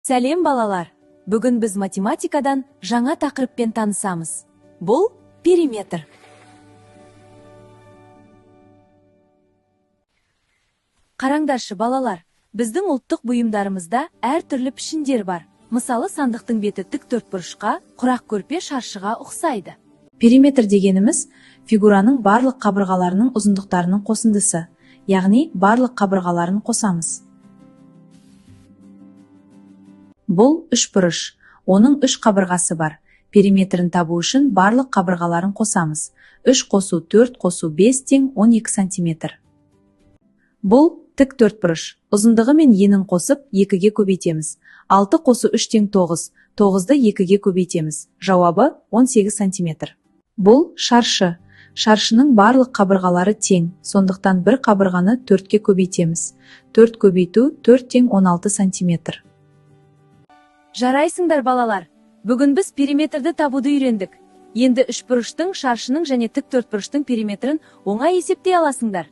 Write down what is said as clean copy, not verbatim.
Сәлем балалар! Бүгін біз математикадан жаңа тақырыппен танысамыз. Бұл периметр. Қараңдаршы балалар, біздің ұлттық бұйымдарымызда әртүрлі пішіндер бар. Мысалы, сандықтың беті тік төртбұрышқа, құрақ көрпе шаршыға ұқсайды. Периметр дегеніміз фигураның барлық қабырғаларының ұзындықтарының қосындысы, яғни барлық қабырғаларын қосамыз. Бұл үшбұрыш. Оның үш қабырғасы бар. Периметрін табу үшін барлық қабырғаларын қосамыз. 3 қосу 4 қосу 5 тең 12 сантиметр. Бұл тік төртбұрыш. Ұзындығы мен енін қосып 2-ге көбейтеміз. 6 қосу 3 тең 9. 9-ды 2-ге көбейтеміз. Жауабы 18 сантиметр. Бұл шаршы. Шаршының барлық қабырғалары тең, сондықтан бір қабырғаны 4-ке көбейтеміз. 4 көбейту 4 тең 16 сантиметр. Жарайсыңдар балалар. Бүгін біз периметрді табуды үйрендік. Енді үшбұрыштың, шаршының және тік төртбұрыштың периметрін оңай есептей аласыңдар.